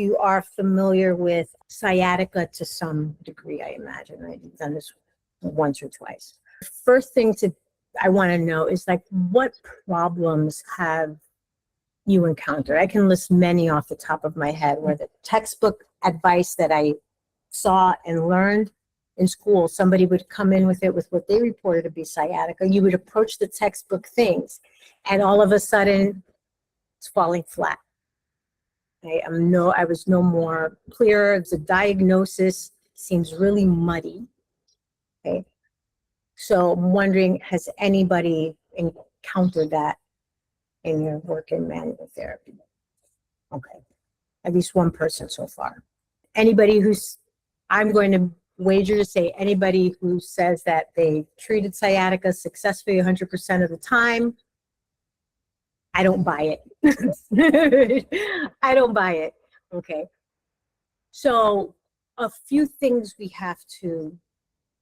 you are familiar with sciatica to some degree, I imagine, right? You've done this once or twice. First thing I want to know is like, what problems have you encountered? I can list many off the top of my head where the textbook advice that I saw and learned in school, somebody would come in with it with what they reported to be sciatica. You would approach the textbook things, and all of a sudden, it's falling flat. I was no more clear. The diagnosis seems really muddy. Okay, so I'm wondering, has anybody encountered that in your work in manual therapy? Okay, at least one person so far. Anybody I'm going to wager to say anybody who says that they treated sciatica successfully 100% of the time, I don't buy it. I don't buy it. Okay. So a few things we have to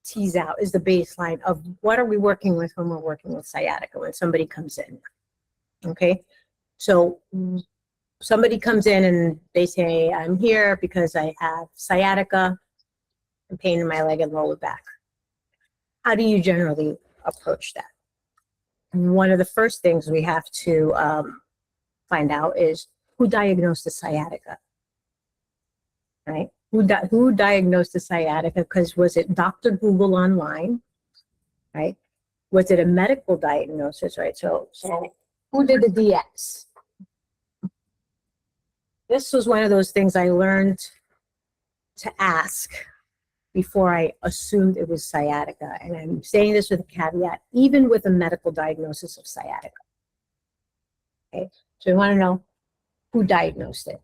tease out is the baseline of what are we working with when we're working with sciatica when somebody comes in. Okay. So somebody comes in and they say, I'm here because I have sciatica and pain in my leg and lower back. How do you generally approach that? One of the first things we have to find out is who diagnosed the sciatica, right? Who diagnosed the sciatica? Because was it Dr. Google online, right? Was it a medical diagnosis, right? So who did the DX? This was one of those things I learned to ask before I assumed it was sciatica. And I'm saying this with a caveat, even with a medical diagnosis of sciatica. Okay, so we want to know who diagnosed it.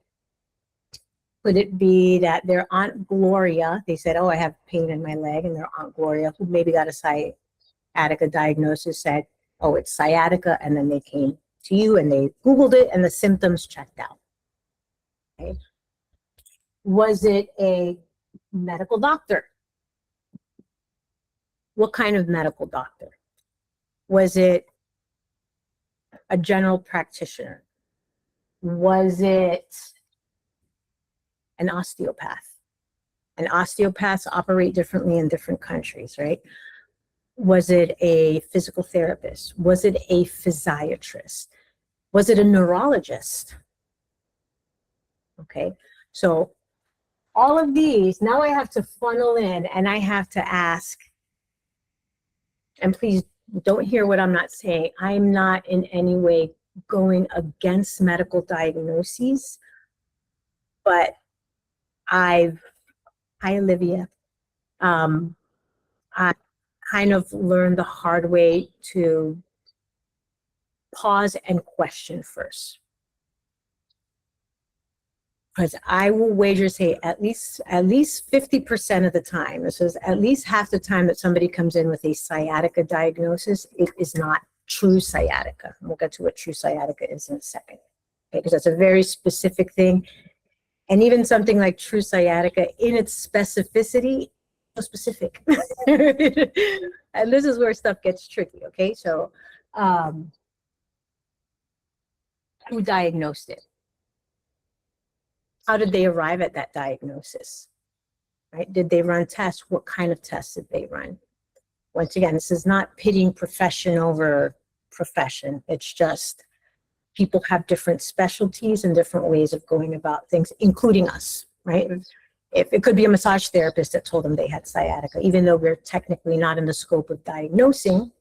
Could it be that their Aunt Gloria, they said, oh, I have pain in my leg, and their Aunt Gloria, who maybe got a sciatica diagnosis, said, oh, it's sciatica, and then they came to you and they Googled it and the symptoms checked out. Okay. Was it a medical doctor? What kind of medical doctor? Was it a general practitioner? Was it an osteopath? And osteopaths operate differently in different countries, right? Was it a physical therapist? Was it a physiatrist? Was it a neurologist? Okay, so all of these, now I have to funnel in and I have to ask, and please don't hear what I'm not saying. I'm not in any way going against medical diagnoses, but hi, Olivia. I kind of learned the hard way to pause and question first. Because I will wager say at least 50% of the time, this is at least half the time that somebody comes in with a sciatica diagnosis, it is not true sciatica. And we'll get to what true sciatica is in a second. Okay, because that's a very specific thing. And even something like true sciatica in its specificity, so specific. And this is where stuff gets tricky, okay? So who diagnosed it? How did they arrive at that diagnosis? Right? Did they run tests? What kind of tests did they run? Once again, this is not pitting profession over profession. It's just people have different specialties and different ways of going about things, including us, right? If it could be a massage therapist that told them they had sciatica, even though we're technically not in the scope of diagnosing,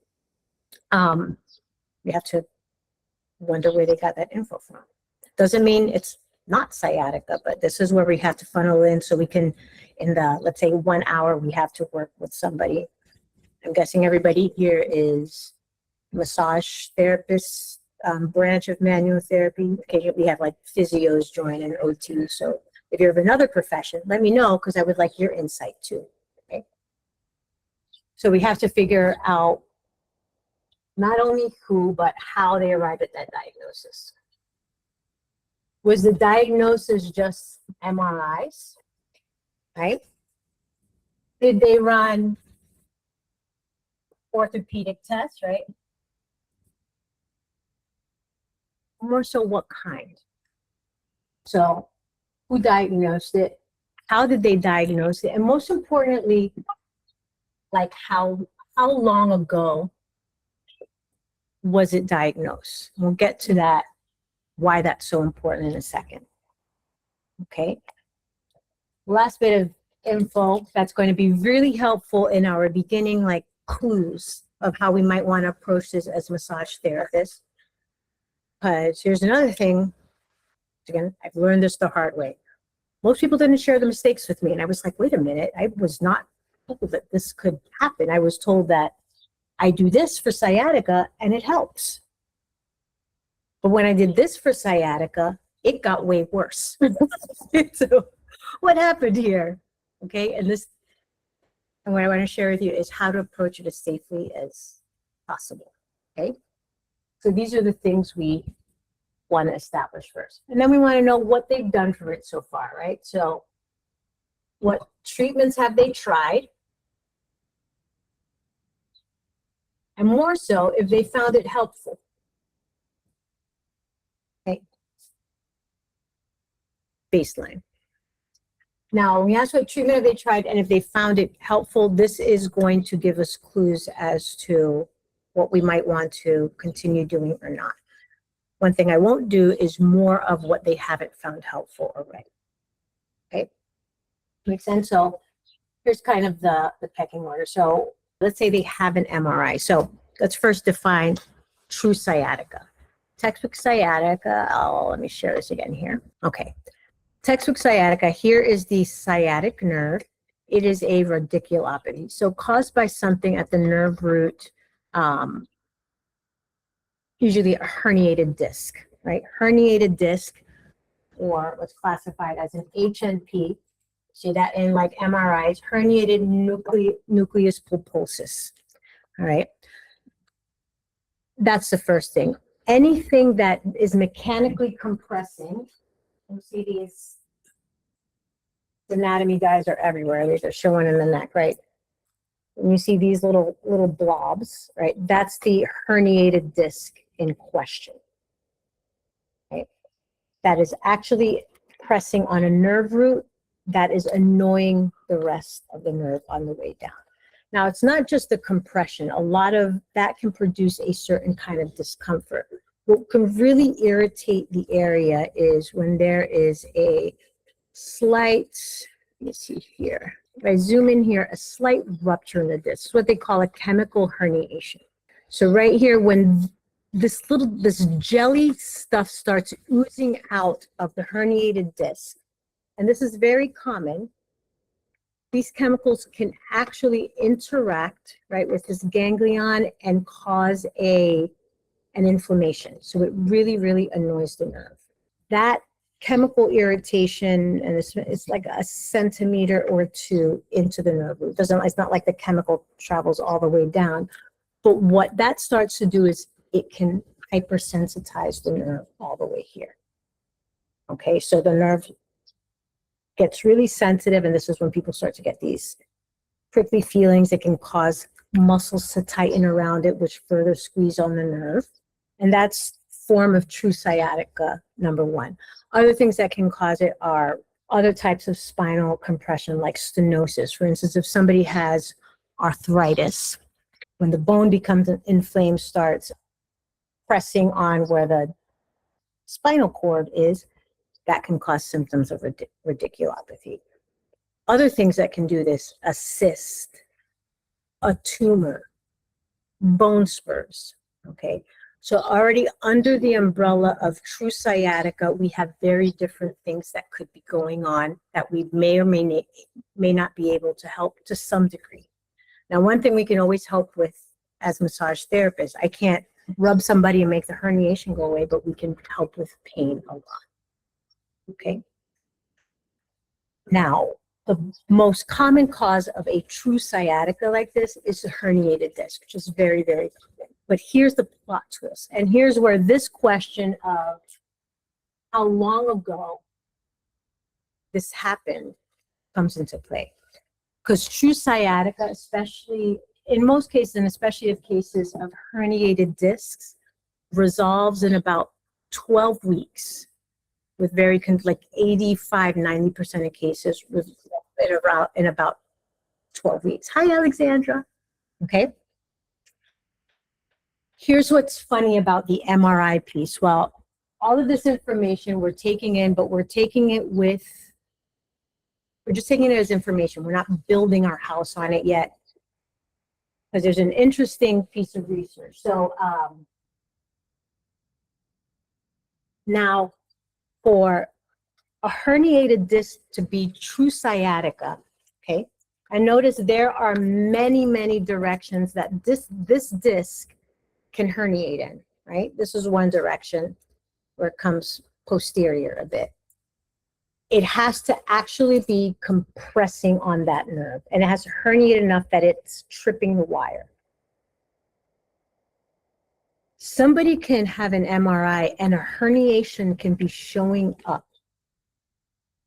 we have to wonder where they got that info from. Doesn't mean it's not sciatica, but this is where we have to funnel in so we can, in the, let's say 1 hour, we have to work with somebody. I'm guessing everybody here is massage therapist branch of manual therapy. Occasionally we have like physios join and OT. So if you're of another profession, let me know because I would like your insight too. Okay. So we have to figure out not only who, but how they arrived at that diagnosis. Was the diagnosis just MRIs, right? Did they run orthopedic tests, right? More so what kind? So who diagnosed it, how did they diagnose it, and most importantly, like how long ago was it diagnosed? We'll get to that, why that's so important in a second. Okay. Last bit of info that's going to be really helpful in our beginning, like clues of how we might want to approach this as massage therapists. Because here's another thing, again, I've learned this the hard way. Most people didn't share the mistakes with me. And I was like, wait a minute, I was not told that this could happen. I was told that I do this for sciatica and it helps. But when I did this for sciatica, it got way worse. So what happened here? Okay, and what I want to share with you is how to approach it as safely as possible. Okay, so these are the things we want to establish first. And then we want to know what they've done for it so far, right? So what treatments have they tried? And more so, if they found it helpful. Okay. Baseline. Now, when we ask what treatment have they tried and if they found it helpful, this is going to give us clues as to what we might want to continue doing or not. One thing I won't do is more of what they haven't found helpful already. Okay, makes sense? So here's kind of the pecking order. So let's say they have an MRI. So let's first define true sciatica. Textbook sciatica, let me share this again here. Okay, textbook sciatica, here is the sciatic nerve. It is a radiculopathy, so caused by something at the nerve root, usually a herniated disc, right? Herniated disc, or what's classified as an HNP. See that in like MRIs, herniated nucleus pulposus. All right. That's the first thing. Anything that is mechanically compressing, you see these anatomy guys are everywhere. These are showing in the neck, right? And you see these little blobs, right? That's the herniated disc in question. Right? That is actually pressing on a nerve root that is annoying the rest of the nerve on the way down. Now, it's not just the compression. A lot of that can produce a certain kind of discomfort. What can really irritate the area is when there is a slight, let me see here. If I zoom in here, a slight rupture in the disc. It's what they call a chemical herniation. So right here, when this jelly stuff starts oozing out of the herniated disc, and this is very common, these chemicals can actually interact, right, with this ganglion and cause an inflammation. So it really, really annoys the nerve. That chemical irritation, and it's like a centimeter or two into the nerve root. It's not like the chemical travels all the way down, but what that starts to do is it can hypersensitize the nerve all the way here. Okay, so the nerve gets really sensitive, and this is when people start to get these prickly feelings. It can cause muscles to tighten around it, which further squeeze on the nerve. And that's form of true sciatica, number one. Other things that can cause it are other types of spinal compression, like stenosis. For instance, if somebody has arthritis, when the bone becomes inflamed, starts pressing on where the spinal cord is, that can cause symptoms of radiculopathy. Other things that can do this, a cyst, a tumor, bone spurs, okay? So already under the umbrella of true sciatica, we have very different things that could be going on that we may or may not be able to help to some degree. Now, one thing we can always help with as massage therapists, I can't rub somebody and make the herniation go away, but we can help with pain a lot. Okay. Now, the most common cause of a true sciatica like this is the herniated disc, which is very, very common. But here's the plot twist. And here's where this question of how long ago this happened comes into play. Because true sciatica, especially in most cases, and especially in cases of herniated discs, resolves in about 12 weeks. with like 85, 90% of cases in about 12 weeks. Hi, Alexandra. Okay. Here's what's funny about the MRI piece. Well, all of this information we're taking in, but we're just taking it as information. We're not building our house on it yet, because there's an interesting piece of research. So now, for a herniated disc to be true sciatica, okay, and notice there are many, many directions that this disc can herniate in, right? This is one direction where it comes posterior a bit. It has to actually be compressing on that nerve, and it has to herniate enough that it's tripping the wire. Somebody can have an MRI and a herniation can be showing up,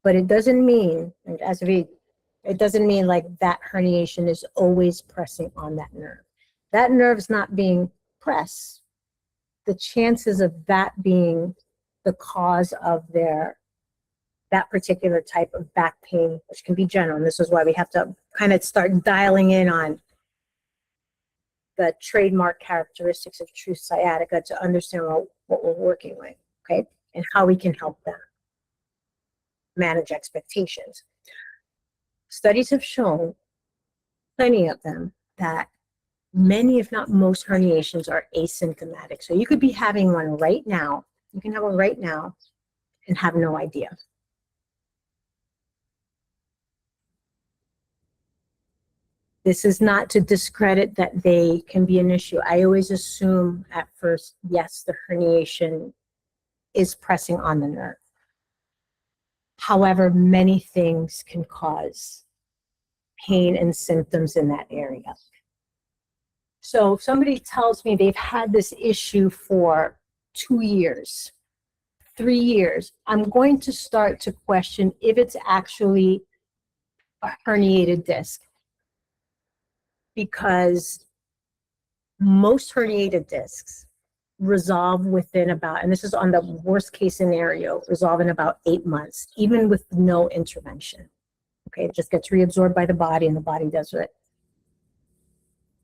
but it doesn't mean, it doesn't mean like that herniation is always pressing on that nerve. That nerve's not being pressed. The chances of that being the cause of that particular type of back pain, which can be general, and this is why we have to kind of start dialing in on the trademark characteristics of true sciatica to understand what we're working with, okay, and how we can help them manage expectations. Studies have shown, plenty of them, that many, if not most, herniations are asymptomatic. So you could be having one right now, you can have one right now and have no idea. This is not to discredit that they can be an issue. I always assume at first, yes, the herniation is pressing on the nerve. However, many things can cause pain and symptoms in that area. So if somebody tells me they've had this issue for 2 years, 3 years, I'm going to start to question if it's actually a herniated disc. Because most herniated discs resolve within about, and this is on the worst case scenario, resolve in about 8 months, even with no intervention. Okay, it just gets reabsorbed by the body, and the body does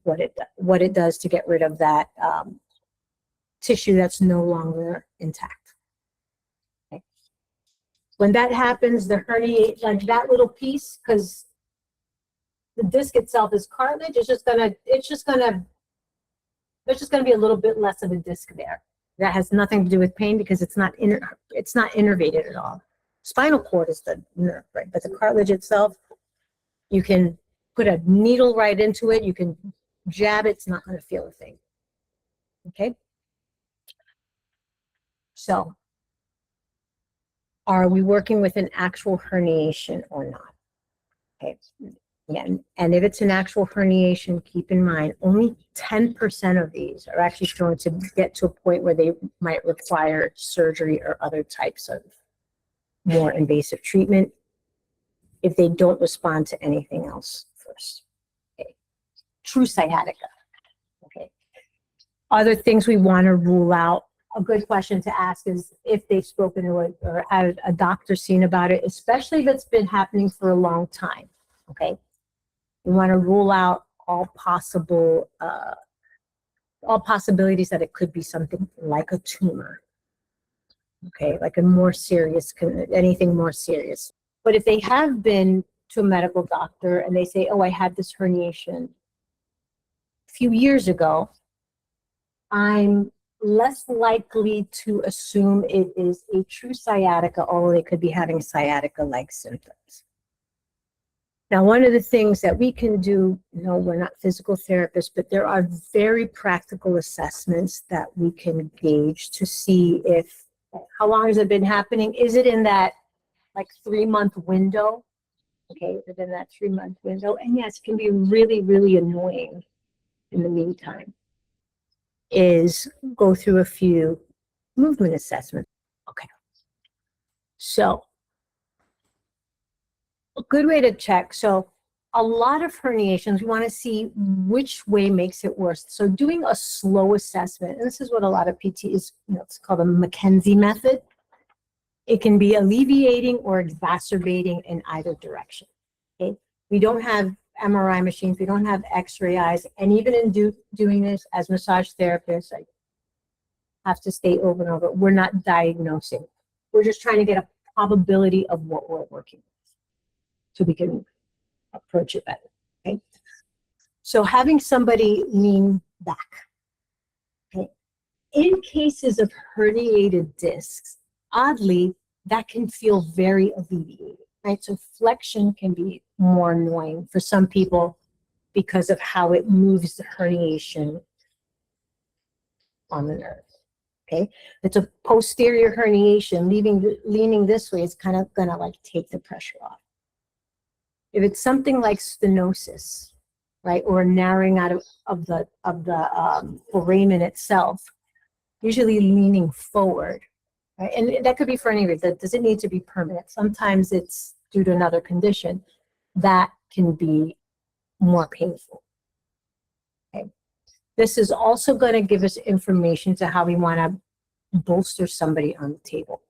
what it does to get rid of that tissue that's no longer intact. Okay. When that happens, the herniate, like that little piece, because the disc itself is cartilage, there's just gonna be a little bit less of a disc there. That has nothing to do with pain because it's not innervated at all. Spinal cord is the nerve, right? But the cartilage itself, you can put a needle right into it, you can jab it, it's not gonna feel a thing. Okay? So, are we working with an actual herniation or not? Okay. Yeah, and if it's an actual herniation, keep in mind, only 10% of these are actually going to get to a point where they might require surgery or other types of more invasive treatment if they don't respond to anything else first. Okay. True sciatica. Okay. Other things we want to rule out. A good question to ask is if they've spoken to it or had a doctor seen about it, especially if it's been happening for a long time. Okay. We want to rule out all possibilities that it could be something like a tumor, okay, like anything more serious. But if they have been to a medical doctor and they say, oh, I had this herniation a few years ago, I'm less likely to assume it is a true sciatica, although they could be having sciatica-like symptoms. Now, one of the things that we can do, we're not physical therapists, but there are very practical assessments that we can gauge to see how long has it been happening? Is it in that 3-month window? Okay, is it in that 3-month window? And yes, it can be really, really annoying in the meantime, is go through a few movement assessments. Okay, so a good way to check. So a lot of herniations, we want to see which way makes it worse. So doing a slow assessment, and this is what a lot of PT is, it's called a McKenzie method. It can be alleviating or exacerbating in either direction. Okay, we don't have MRI machines, we don't have X-ray eyes, and even in doing this as massage therapists, I have to state over and over, we're not diagnosing. We're just trying to get a probability of what we're working with so we can approach it better. Okay, so having somebody lean back. Okay, in cases of herniated discs, oddly, that can feel very alleviating, right? So flexion can be more annoying for some people because of how it moves the herniation on the nerve. Okay, it's a posterior herniation. Leaning this way is kind of gonna like take the pressure off. If it's something like stenosis, right, or a narrowing out of the foramen itself, usually leaning forward, right? And that could be for any reason. Does it need to be permanent? Sometimes it's due to another condition that can be more painful. Okay, this is also going to give us information to how we want to bolster somebody on the table.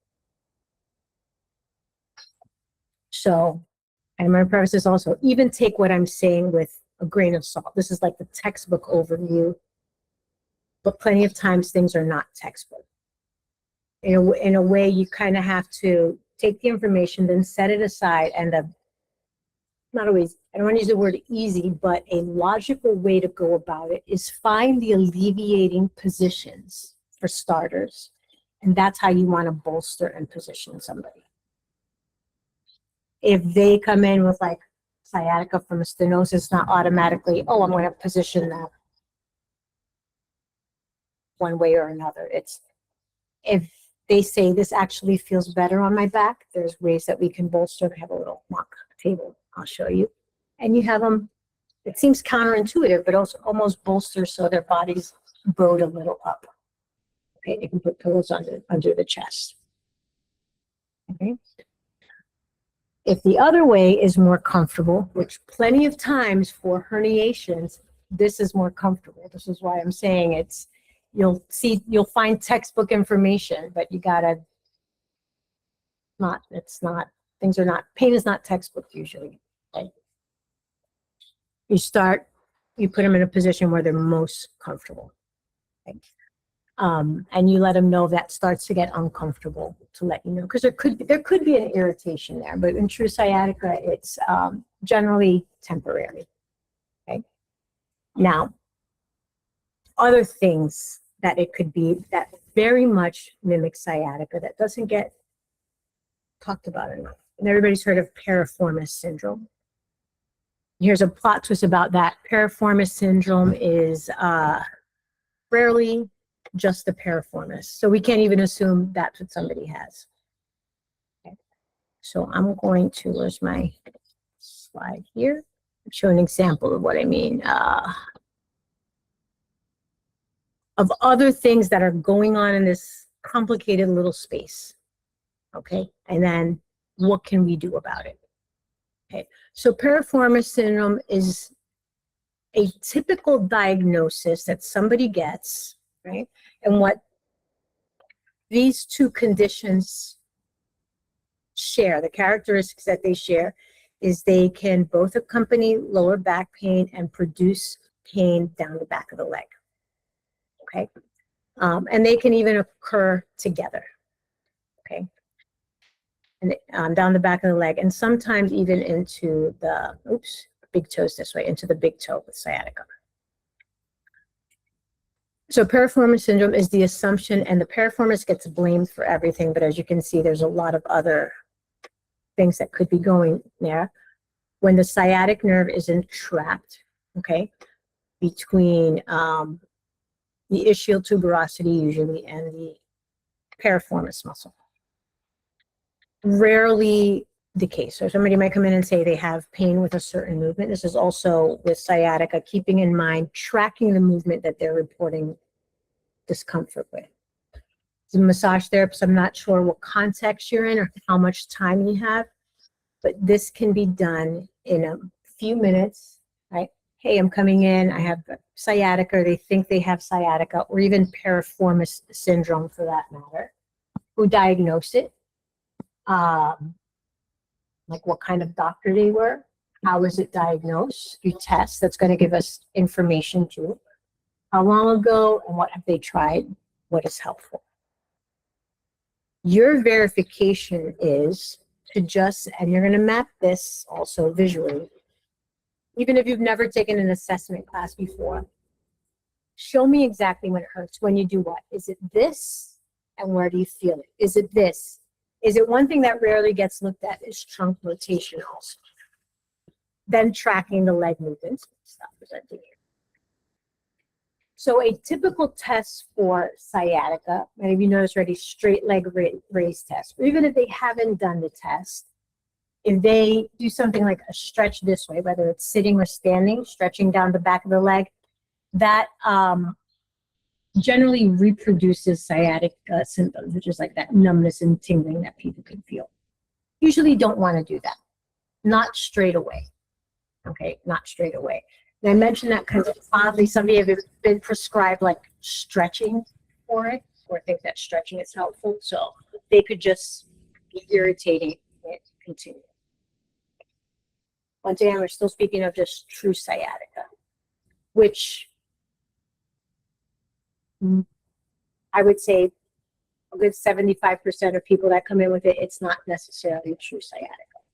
So, and my preface is also, even take what I'm saying with a grain of salt. This is like the textbook overview, but plenty of times things are not textbook. In a way, you kind of have to take the information, then set it aside, and not always, I don't want to use the word easy, but a logical way to go about it is find the alleviating positions for starters. And that's how you want to bolster and position somebody. If they come in with like sciatica from a stenosis, not automatically, oh, I'm going to position that one way or another. It's if they say this actually feels better on my back, there's ways that we can bolster. I have a little mock table I'll show you. And you have them, it seems counterintuitive, but also almost bolster so their body's bowed a little up. Okay, you can put pillows under the chest. Okay. If the other way is more comfortable, which plenty of times for herniations, this is more comfortable. This is why I'm saying it's, you'll find textbook information, but you gotta pain is not textbook usually. Okay? You put them in a position where they're most comfortable. Okay? And you let them know that starts to get uncomfortable to let you know, because there could be an irritation there, but in true sciatica, it's generally temporary. Okay. Now, other things that it could be that very much mimic sciatica that doesn't get talked about enough, and everybody's heard of piriformis syndrome. Here's a plot twist about that. Piriformis syndrome is rarely just the piriformis. So we can't even assume that's what somebody has. Okay. So I'm going to, where's my slide here? Show an example of what I mean. Of other things that are going on in this complicated little space. Okay. And then what can we do about it? Okay. So piriformis syndrome is a typical diagnosis that somebody gets, right? And what these two conditions share, the characteristics that they share, is they can both accompany lower back pain and produce pain down the back of the leg. Okay. And they can even occur together. Okay. And down the back of the leg, and sometimes even into the, big toes this way, into the big toe with sciatica. So piriformis syndrome is the assumption, and the piriformis gets blamed for everything, but as you can see, there's a lot of other things that could be going there. When the sciatic nerve is entrapped, okay, between the ischial tuberosity usually and the piriformis muscle. Rarely the case. So somebody might come in and say they have pain with a certain movement. This is also with sciatica, keeping in mind, tracking the movement that they're reporting discomfort with. As a massage therapist, I'm not sure what context you're in or how much time you have, but this can be done in a few minutes, right? Hey, I'm coming in, I have sciatica, or they think they have sciatica, or even piriformis syndrome for that matter. Who diagnose it? like what kind of doctor they were, how was it diagnosed, through tests, that's going to give us information too. How long ago and what have they tried, what is helpful. Your verification is to just, and you're going to map this also visually, even if you've never taken an assessment class before, show me exactly when it hurts. When you do what? Is it this? And where do you feel it? Is it this? Is it one thing that rarely gets looked at is trunk rotation also. Then tracking the leg movements. Stop presenting here. So a typical test for sciatica, many of you noticed already, straight leg raise test. Or even if they haven't done the test, if they do something like a stretch this way, whether it's sitting or standing, stretching down the back of the leg, that generally reproduces sciatic symptoms, which is like that numbness and tingling that people can feel. Usually don't want to do that. Not straight away. Okay, not straight away. And I mentioned that because oddly, some of you have been prescribed like stretching for it, or think that stretching is helpful. So they could just be irritating and continue. Once again, we're still speaking of just true sciatica, which I would say a good 75% of people that come in with it, it's not necessarily true sciatica,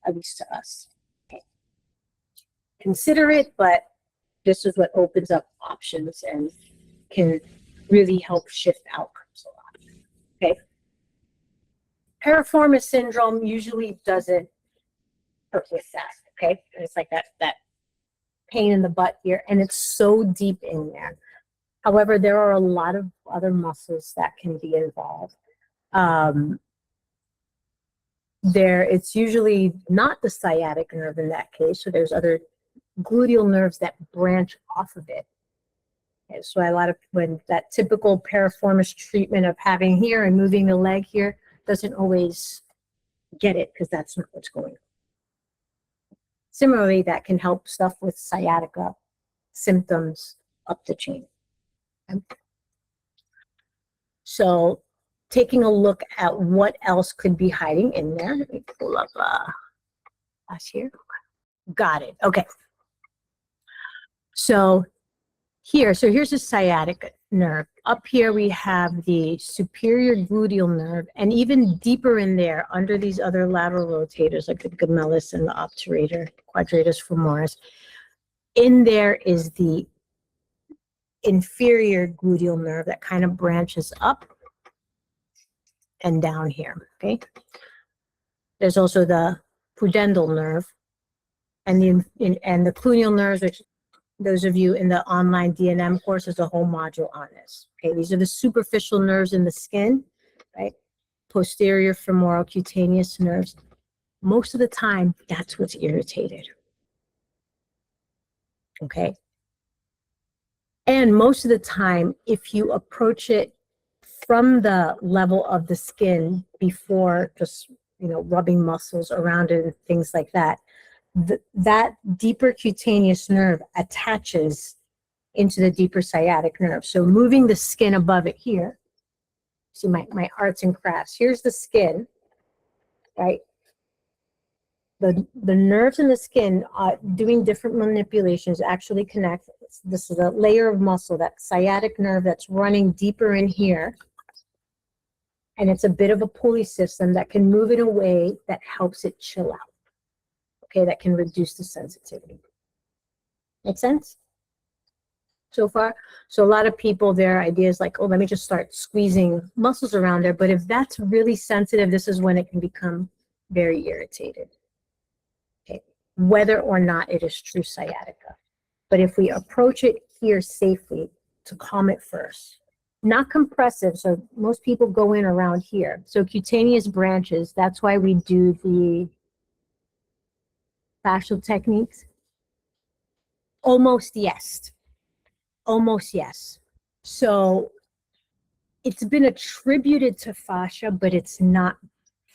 at least to us. Okay. Consider it, but this is what opens up options and can really help shift outcomes a lot. Okay. Piriformis syndrome usually doesn't hurt with that. Okay. And it's like that pain in the butt here, and it's so deep in there. However, there are a lot of other muscles that can be involved. It's usually not the sciatic nerve in that case, so there's other gluteal nerves that branch off of it. Okay, so when that typical piriformis treatment of having here and moving the leg here doesn't always get it, because that's not what's going on. Similarly, that can help stuff with sciatica symptoms up the chain. Okay. So taking a look at what else could be hiding in there. Let me pull up here. Got it. Okay. So here's the sciatic nerve. Up here we have the superior gluteal nerve, and even deeper in there, under these other lateral rotators like the gemellus and the obturator, quadratus femoris, in there is the inferior gluteal nerve that kind of branches up and down here. Okay. There's also the pudendal nerve and the cluneal nerves, which those of you in the online DNM course, is a whole module on this. Okay, these are the superficial nerves in the skin, right? Posterior femoral cutaneous nerves. Most of the time, that's what's irritated. Okay. And most of the time, if you approach it from the level of the skin before just, rubbing muscles around it and things like that, that deeper cutaneous nerve attaches into the deeper sciatic nerve. So moving the skin above it here, see my arts and crafts, here's the skin, right? The nerves in the skin doing different manipulations actually connect. This is a layer of muscle, that sciatic nerve that's running deeper in here. And it's a bit of a pulley system that can move in a way that helps it chill out. Okay, that can reduce the sensitivity. Make sense? So far? So a lot of people, their idea is like, oh, let me just start squeezing muscles around there. But if that's really sensitive, this is when it can become very irritated. Okay, whether or not it is true sciatica. But if we approach it here safely to calm it first, not compressive. So most people go in around here. So cutaneous branches, that's why we do the fascial techniques. Almost yes. Almost yes. So it's been attributed to fascia, but it's not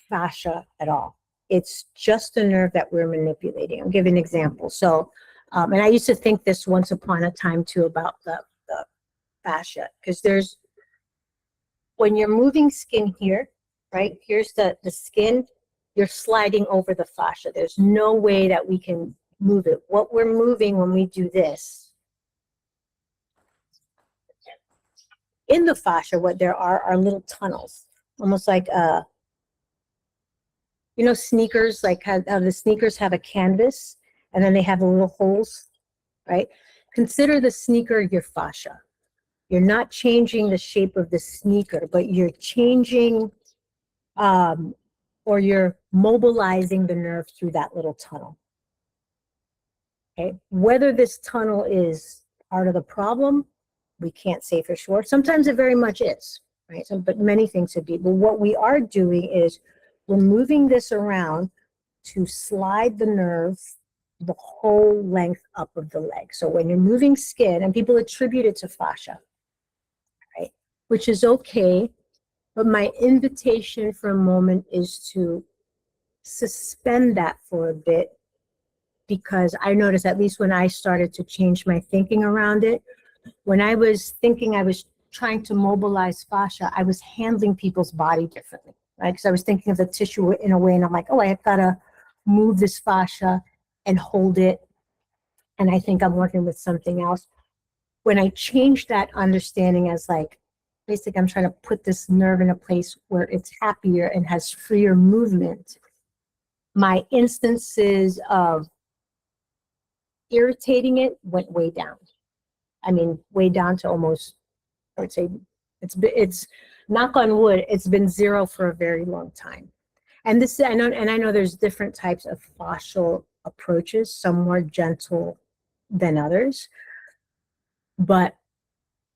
fascia at all. It's just a nerve that we're manipulating. I'll give an example. So, and I used to think this once upon a time too about the fascia, because when you're moving skin here, right? Here's the skin, you're sliding over the fascia. There's no way that we can move it. What we're moving when we do this, in the fascia, what there are little tunnels, almost like, you know, sneakers, like how the sneakers have a canvas and then they have the little holes, right? Consider the sneaker your fascia. You're not changing the shape of the sneaker, but you're changing or you're mobilizing the nerve through that little tunnel. Okay, whether this tunnel is part of the problem, we can't say for sure. Sometimes it very much is, right? So, but many things would be. But what we are doing is we're moving this around to slide the nerve the whole length up of the leg. So when you're moving skin, and people attribute it to fascia, right? Which is okay, but my invitation for a moment is to suspend that for a bit, because I noticed, at least when I started to change my thinking around it, when I was thinking I was trying to mobilize fascia, I was handling people's body differently, right? Because I was thinking of the tissue in a way, and I'm like, oh, I've got to move this fascia and hold it, and I think I'm working with something else. When I changed that understanding as like, basically I'm trying to put this nerve in a place where it's happier and has freer movement, my instances of irritating it went way down. I mean, way down to almost, I would say, it's knock on wood, it's been zero for a very long time. And this, I know there's different types of fascial approaches, some more gentle than others, but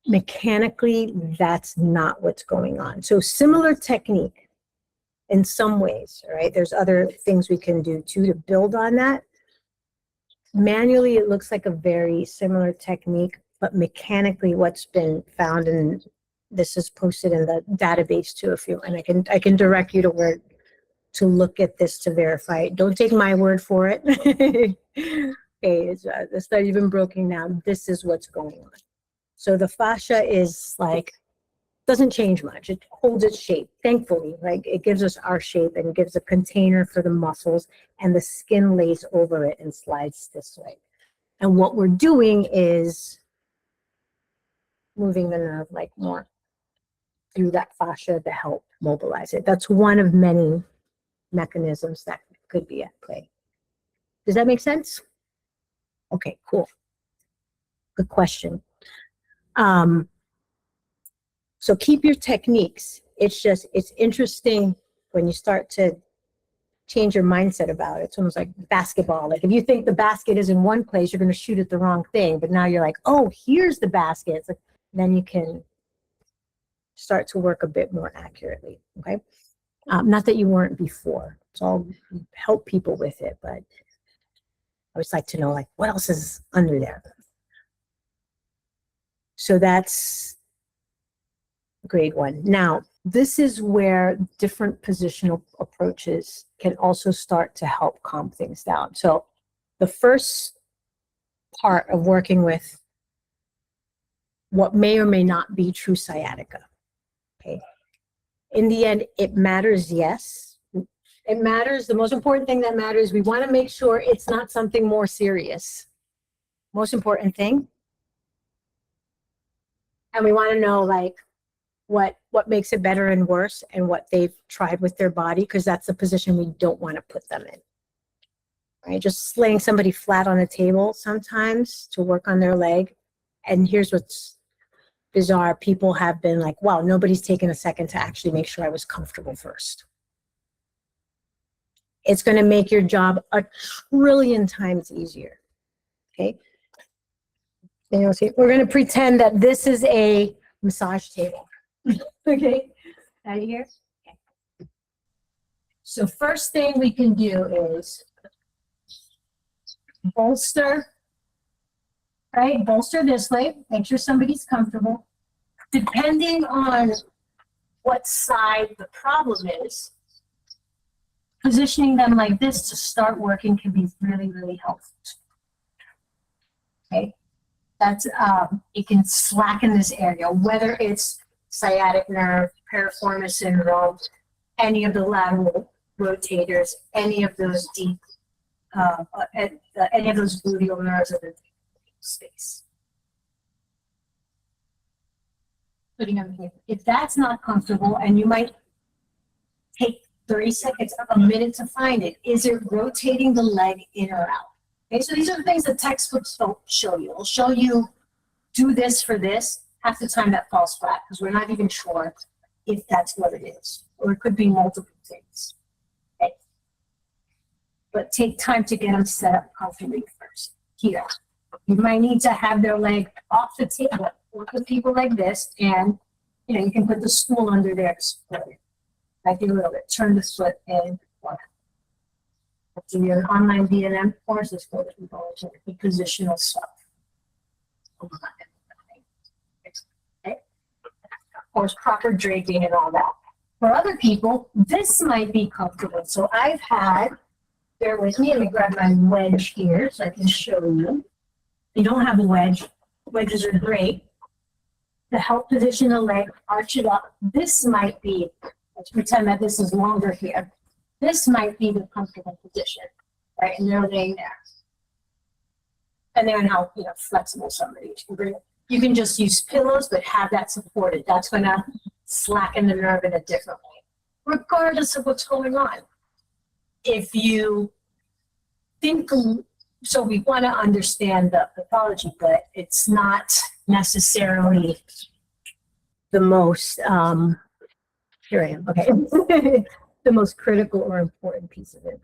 mechanically, that's not what's going on. So similar technique in some ways, right? There's other things we can do too to build on that. Manually, it looks like a very similar technique, but mechanically what's been found, and this is posted in the database too, if you, and I can direct you to where to look at this to verify it. Don't take my word for it. Okay, the study's been broken down. This is what's going on. So the fascia is like, doesn't change much. It holds its shape, thankfully, right? It gives us our shape and gives a container for the muscles, and the skin lays over it and slides this way. And what we're doing is moving the nerve like more through that fascia to help mobilize it. That's one of many mechanisms that could be at play. Does that make sense? Okay, cool. Good question. So keep your techniques. It's just, it's interesting when you start to change your mindset about it. It's almost like basketball. Like if you think the basket is in one place, you're going to shoot at the wrong thing. But now you're like, oh, here's the basket. It's like, then you can start to work a bit more accurately. Okay. Not that you weren't before. It's all help people with it, but I always like to know, like, what else is under there? So that's grade one. Now, this is where different positional approaches can also start to help calm things down. So the first part of working with what may or may not be true sciatica, okay? In the end, it matters, yes. It matters. The most important thing that matters, we want to make sure it's not something more serious. Most important thing. And we want to know, like, what makes it better and worse, and what they've tried with their body, because that's the position we don't want to put them in. Right? Just laying somebody flat on a table sometimes to work on their leg. And here's what's bizarre. People have been like, wow, nobody's taken a second to actually make sure I was comfortable first. It's going to make your job a trillion times easier. Okay? You know, see, we're going to pretend that this is a massage table. Okay, out of here. Okay. So first thing we can do is bolster, right? Bolster this way, make sure somebody's comfortable. Depending on what side the problem is, positioning them like this to start working can be really, really helpful. Okay, that's, it can slacken this area, whether it's sciatic nerve, piriformis syndrome, any of the lateral rotators, any of those deep, any of those gluteal nerves in the space. Putting them here. If that's not comfortable, and you might take 30 seconds, a minute to find it, is it rotating the leg in or out? Okay, so these are the things that textbooks don't show you. It'll show you do this for this. Half the time that falls flat because we're not even sure if that's what it is, or it could be multiple things. Okay. But take time to get them set up comfortably first. Here, you might need to have their leg off the table. Work with people like this, and you can put the stool under there to support it. Like a little bit. Turn the foot in. Do your online D&M courses for the positional stuff. Okay. Of course, proper draping and all that. For other people, this might be comfortable. So I've had, bear with me, let me grab my wedge here so I can show you. If you don't have a wedge, wedges are great to help position the leg, arch it up. This might be, let's pretend that this is longer here. This might be the comfortable position, right? And they're laying there. And then how flexible somebody can bring it. You can just use pillows, but have that supported. That's going to slacken the nerve in a different way, regardless of what's going on. If you think, so we want to understand the pathology, but it's not necessarily the most, here I am, okay. The most critical or important piece of it.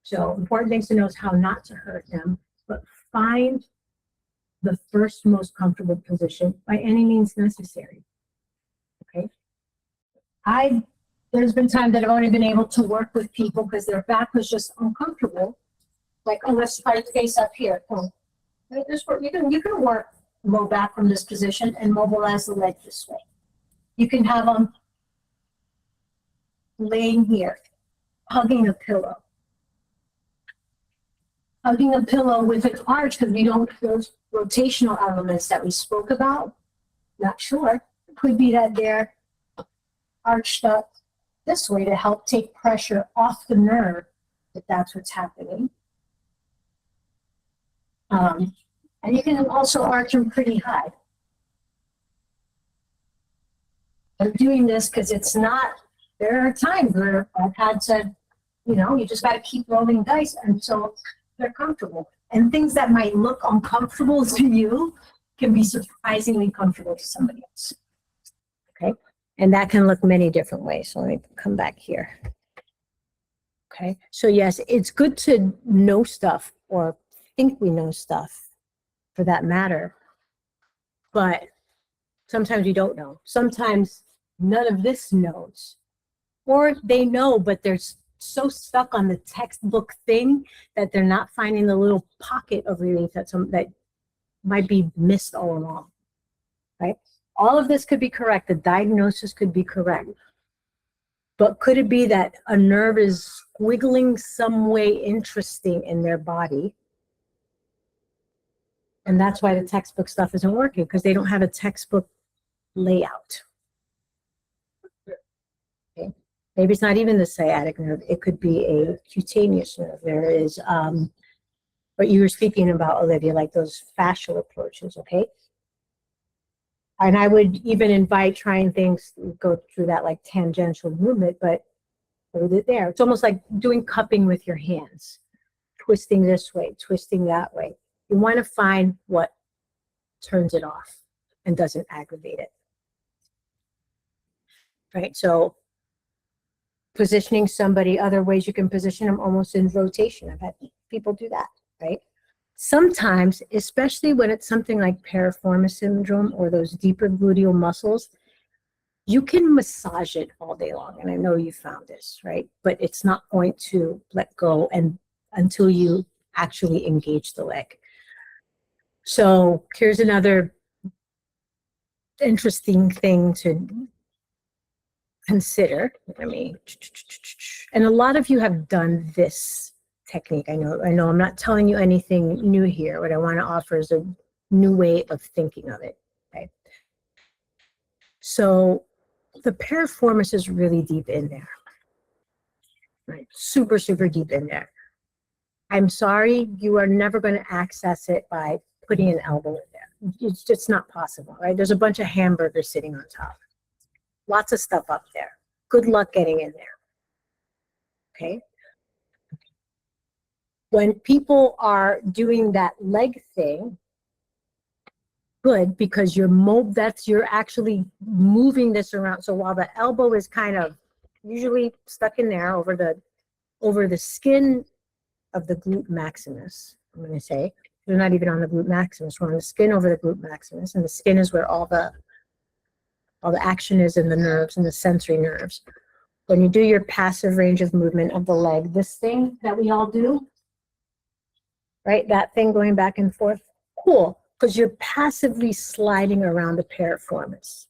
So important things to know is how not to hurt them, but find the first most comfortable position by any means necessary. Okay. There's been times that I've only been able to work with people because their back was just uncomfortable. Like, oh, let's try to face up here. Oh, you can work low back from this position and mobilize the leg this way. You can have them laying here, hugging a pillow. Hugging a pillow with an arch because we don't, those rotational elements that we spoke about, not sure. It could be that they're arched up this way to help take pressure off the nerve, if that's what's happening. And you can also arch them pretty high. I'm doing this because it's not, there are times where I've had to, you just got to keep rolling dice until they're comfortable. And things that might look uncomfortable to you can be surprisingly comfortable to somebody else. Okay. And that can look many different ways. So let me come back here. Okay. So yes, it's good to know stuff or think we know stuff for that matter. But sometimes we don't know. Sometimes none of this knows. Or they know, but they're so stuck on the textbook thing that they're not finding the little pocket of relief that might be missed all along, right? All of this could be correct. The diagnosis could be correct. But could it be that a nerve is wiggling some way interesting in their body? And that's why the textbook stuff isn't working, because they don't have a textbook layout. Okay. Maybe it's not even the sciatic nerve. It could be a cutaneous nerve. There is, what you were speaking about, Olivia, like those fascial approaches, okay? And I would even invite trying things, go through that like tangential movement, but hold it there. It's almost like doing cupping with your hands, twisting this way, twisting that way. You want to find what turns it off and doesn't aggravate it. Right, so positioning somebody, other ways you can position them almost in rotation. I've had people do that, right? Sometimes, especially when it's something like piriformis syndrome or those deeper gluteal muscles, you can massage it all day long. And I know you found this, right? But it's not going to let go until you actually engage the leg. So here's another interesting thing to consider. And a lot of you have done this technique. I know I'm not telling you anything new here. What I want to offer is a new way of thinking of it. Okay. So the piriformis is really deep in there. right? Super, super deep in there. I'm sorry, you are never going to access it by putting an elbow in there. It's just not possible, right? There's a bunch of hamburgers sitting on top. Lots of stuff up there. Good luck getting in there. Okay? When people are doing that leg thing, good, because you're actually moving this around. So while the elbow is kind of usually stuck in there over the skin of the glute maximus, I'm going to say, they're not even on the glute maximus, we're on the skin over the glute maximus, and the skin is where all the action is in the nerves and the sensory nerves. When you do your passive range of movement of the leg, this thing that we all do, right, that thing going back and forth, cool, because you're passively sliding around the piriformis.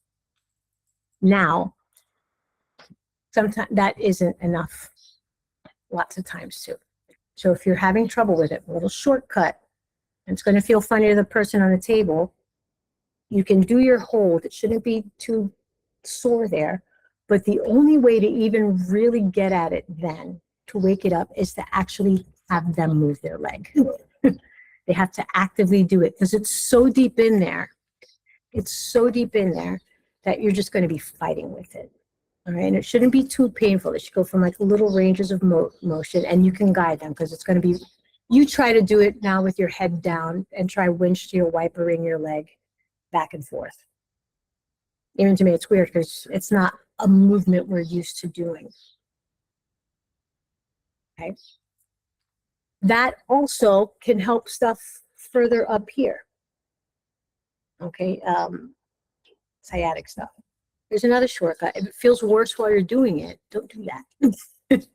Now, sometimes that isn't enough, lots of times too. So if you're having trouble with it, a little shortcut, and it's going to feel funny to the person on the table, you can do your hold. It shouldn't be too sore there, but the only way to even really get at it then, to wake it up, is to actually have them move their leg. They have to actively do it because it's so deep in there. It's so deep in there that you're just going to be fighting with it. All right, and it shouldn't be too painful. It should go from like little ranges of motion, and you can guide them because it's going to be, you try to do it now with your head down and try winch to your wipering your leg back and forth. Even to me, it's weird because it's not a movement we're used to doing. Okay. That also can help stuff further up here. Okay, sciatic stuff. There's another shortcut. If it feels worse while you're doing it, don't do that.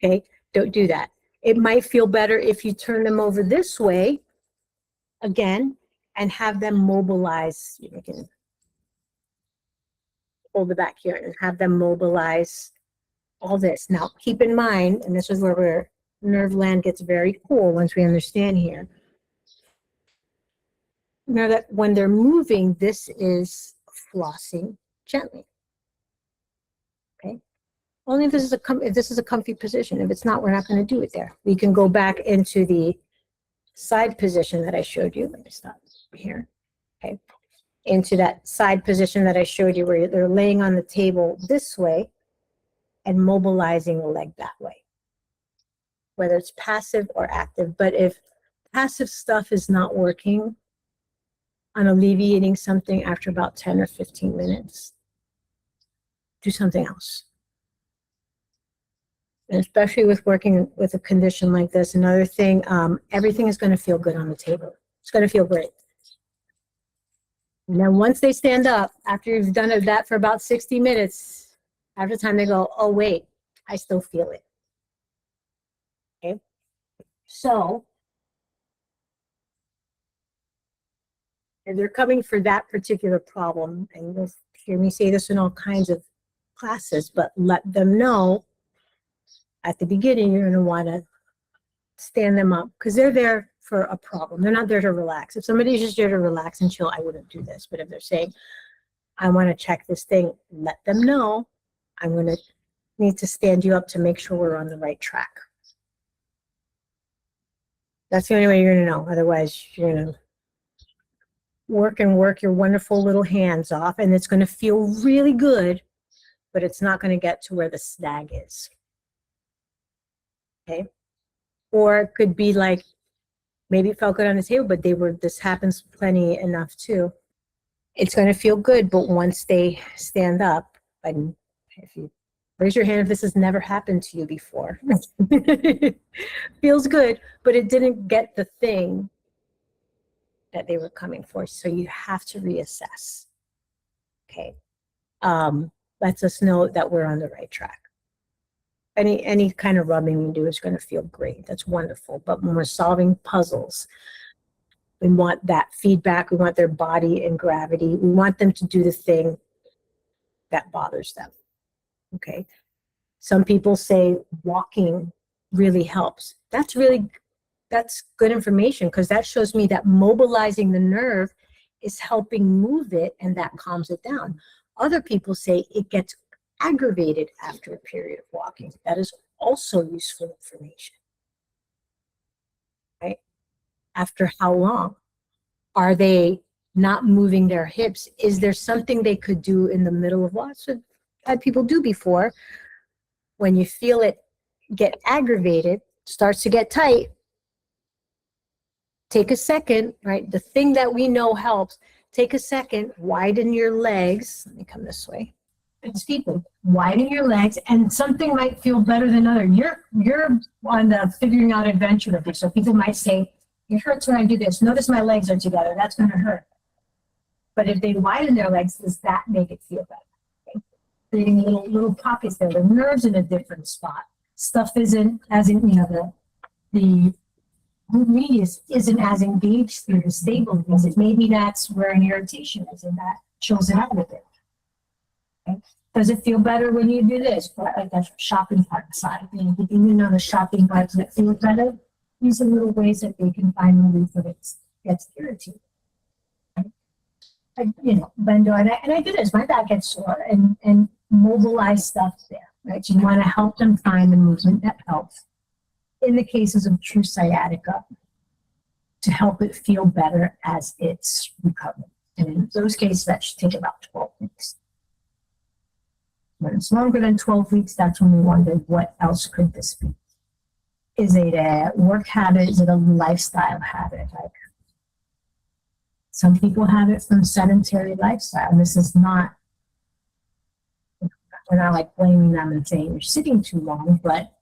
Okay, don't do that. It might feel better if you turn them over this way, again, and have them mobilize. You can hold the back here and have them mobilize all this. Now, keep in mind, and this is where nerve land gets very cool once we understand here. Know that when they're moving, this is flossing gently. Okay. Only if this is a comfy position. If it's not, we're not going to do it there. We can go back into the side position that I showed you. Let me stop here. Okay. Into that side position that I showed you, where they're laying on the table this way and mobilizing the leg that way, whether it's passive or active. But if passive stuff is not working on alleviating something after about 10 or 15 minutes, do something else. And especially with working with a condition like this, another thing, everything is going to feel good on the table. It's going to feel great. And then once they stand up, after you've done that for about 60 minutes, after time they go, oh wait, I still feel it. Okay. So if they're coming for that particular problem, and you'll hear me say this in all kinds of classes, but let them know at the beginning you're going to want to stand them up because they're there for a problem. They're not there to relax. If somebody's just there to relax and chill, I wouldn't do this. But if they're saying, I want to check this thing, let them know I'm going to need to stand you up to make sure we're on the right track. That's the only way you're going to know. Otherwise, you're going to work your wonderful little hands off, and it's going to feel really good, but it's not going to get to where the snag is. Okay. Or it could be like, maybe it felt good on the table, but this happens plenty enough too. It's going to feel good, but once they stand up, and if you raise your hand if this has never happened to you before, feels good, but it didn't get the thing that they were coming for. So you have to reassess. Okay. Lets us know that we're on the right track. Any kind of rubbing you do is going to feel great. That's wonderful. But when we're solving puzzles, we want that feedback. We want their body and gravity. We want them to do the thing that bothers them. Okay. Some people say walking really helps. That's good information, because that shows me that mobilizing the nerve is helping move it, and that calms it down. Other people say it gets aggravated after a period of walking. That is also useful information, right? After how long? Are they not moving their hips? Is there something they could do in the middle of what I've had people do before? When you feel it get aggravated, starts to get tight, take a second, right? The thing that we know helps, take a second, widen your legs. Let me come this way. It's people. Widen your legs, and something might feel better than other. You're on the figuring out adventure of this. So people might say, it hurts when I do this. Notice my legs are together. That's going to hurt. But if they widen their legs, does that make it feel better? Okay. Creating little pockets there. The nerve's in a different spot. Stuff isn't as in, the medius isn't as engaged through the stable as it. Maybe that's where an irritation is, and that chills it out a bit. Okay. Does it feel better when you do this? Like that shopping cart side. The shopping carts that feel better. These are little ways that they can find relief if it gets irritated. Right? Bend over, and I do this. My back gets sore, and mobilize stuff there. Right? You want to help them find the movement that helps. In the cases of true sciatica, to help it feel better as it's recovering. And in those cases, that should take about 12 weeks. When it's longer than 12 weeks, that's when we wonder, what else could this be? Is it a work habit? Is it a lifestyle habit? Like, some people have it from sedentary lifestyle. And this is not, we're not like blaming them and saying you're sitting too long, but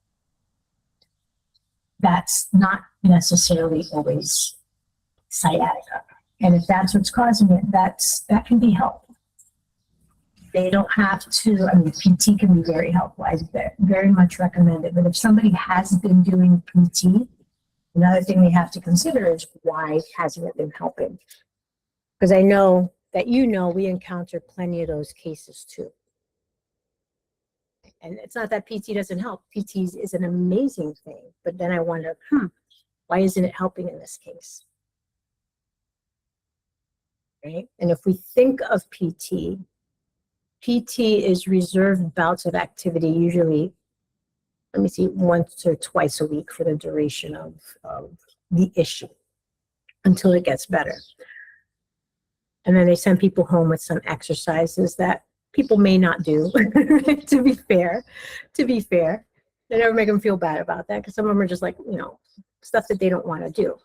that's not necessarily always sciatica. And if that's what's causing it, that can be helped. They don't have to, PT can be very helpful. I very much recommend it. But if somebody has been doing PT, another thing we have to consider is, why hasn't it been helping? Because I know that we encounter plenty of those cases too. And it's not that PT doesn't help. PT is an amazing thing. But then I wonder, why isn't it helping in this case? Right? And if we think of PT is reserved bouts of activity, usually, once or twice a week for the duration of the issue until it gets better. And then they send people home with some exercises that people may not do, to be fair. They never make them feel bad about that, because some of them are just like, stuff that they don't want to do.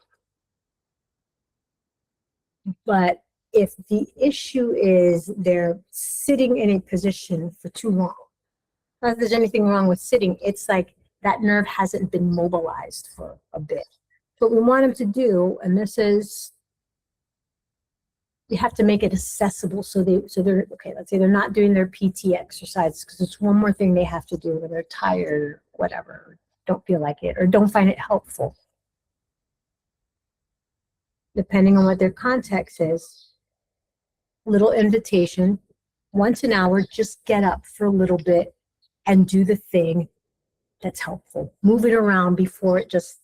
But if the issue is they're sitting in a position for too long, not that there's anything wrong with sitting, it's like that nerve hasn't been mobilized for a bit. What we want them to do, and this is, you have to make it accessible, so they're okay. Let's say they're not doing their PT exercises because it's one more thing they have to do when they're tired or whatever, don't feel like it, or don't find it helpful. Depending on what their context is, little invitation, once an hour, just get up for a little bit and do the thing that's helpful. Move it around before it just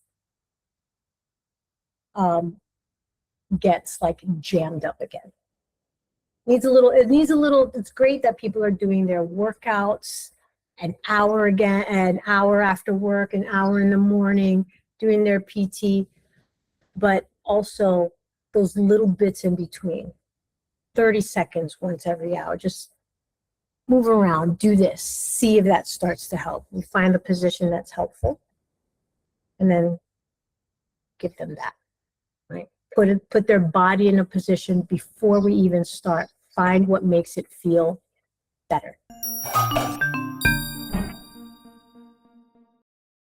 gets like jammed up again. It's great that people are doing their workouts an hour again, an hour after work, an hour in the morning, doing their PT, but also those little bits in between, 30 seconds once every hour, just move around, do this, see if that starts to help. You find the position that's helpful, and then give them that, right? Put their body in a position before we even start. Find what makes it feel better.